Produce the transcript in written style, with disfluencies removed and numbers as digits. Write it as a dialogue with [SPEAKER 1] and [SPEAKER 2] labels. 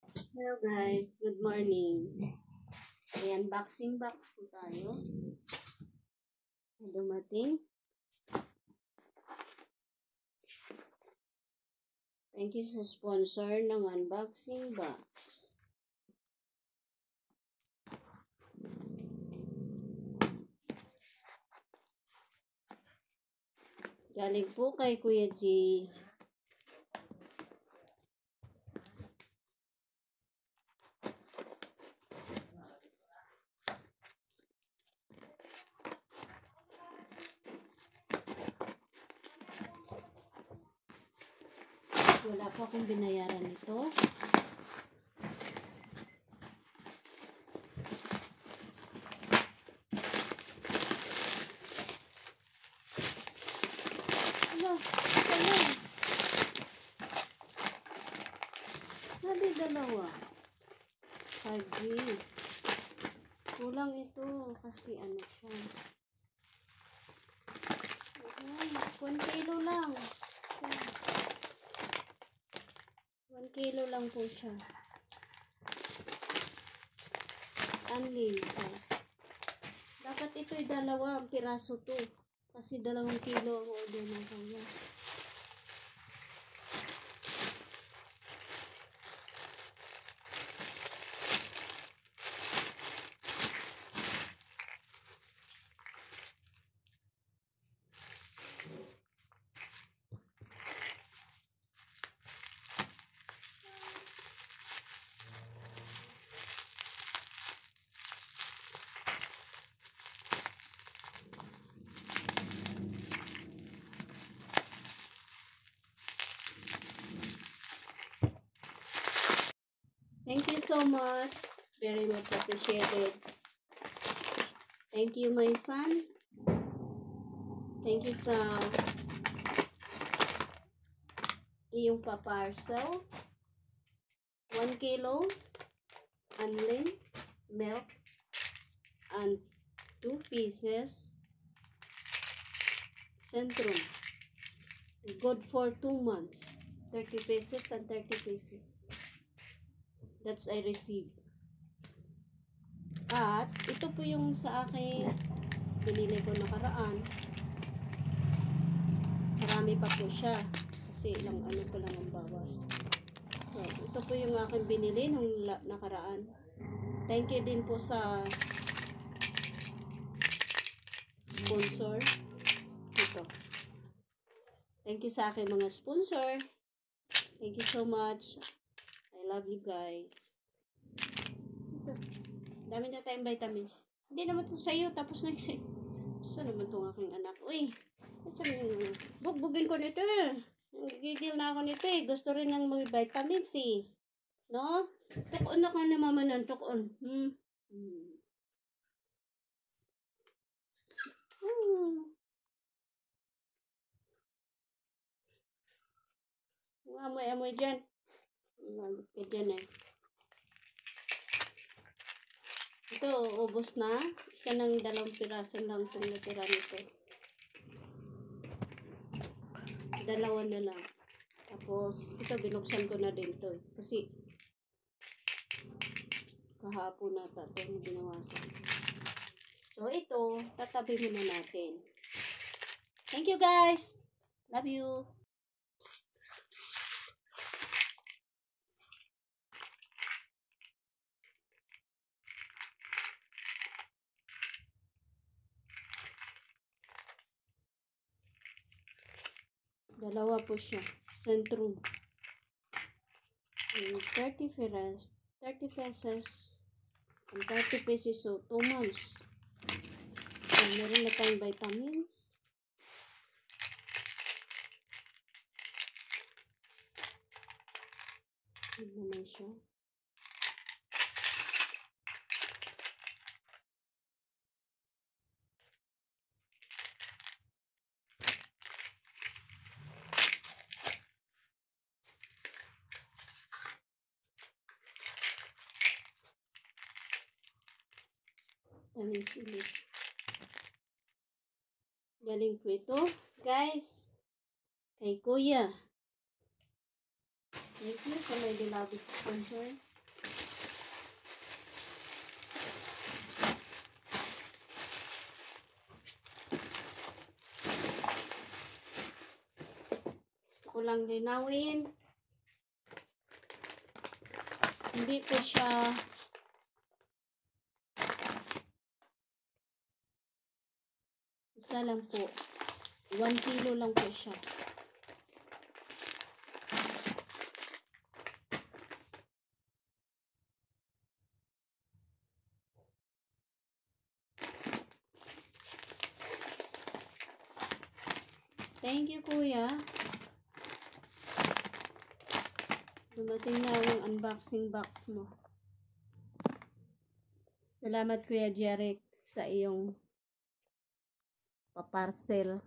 [SPEAKER 1] Hello guys, good morning. May unboxing box po tayo. Dumating. Thank you sa sponsor ng unboxing box. Galing po kay Kuya G. Wala po akong binayaran nito. Sabi dalawa. 5G. Kulang ito kasi ano siya. 1 kilo lang. 1 kilo lang po siya. Unlimited. Dapat ito'y dalawang piraso to. Kasi 2 kilo ang order ng kanya. Thank you so much. Very much appreciated. Thank you, my son. Thank you sa iyong pa-parcel. 1 kilo unlin milk and 2 pieces Centrum. Good for 2 months. 30 pesos and 30 pesos. That's I received. At ito po yung sa akin binili ko nakaraan. Marami pa po siya kasi ilang ano ko lang ang bawas. So ito po yung aking binili nung nakaraan. Thank you din po sa sponsor. Ito. Thank you sa aking mga sponsor. Thank you so much. I love you guys. Ito. Dami na tayong vitamins. Hindi naman ito sa'yo. Tapos na sa'yo. Saan naman itong aking anak? Uy. Bugbugin ko nito. Nagigigil na ako nito eh. Gusto rin ng mga vitamins eh. No? Tukon na ka na mama ng tukon. Amoy-amoy dyan. Malit ka dyan eh. Ito, ubos na. Isa ng 2 piraso lang itong natira nito. 2 na lang. Tapos, ito binuksan ko na din to. Kasi, kahapon na ito yung binawasan. So, ito, tatabi muna natin. Thank you guys! Love you! Dalawa po siya. Centrum. 30 pesos. And 30 pesos. So, 2 months. So, meron na tayong vitamins. Ano naman siya? Vitamins ulit. Galing po ito. Guys, kay Kuya. Thank you sa may beloved sponsor. lang linawin. Hindi po siya isa lang po. 1 kilo lang po siya. Thank you, Kuya. Dumating na yung unboxing box mo. Salamat, Kuya Jeric, sa iyong paparcel.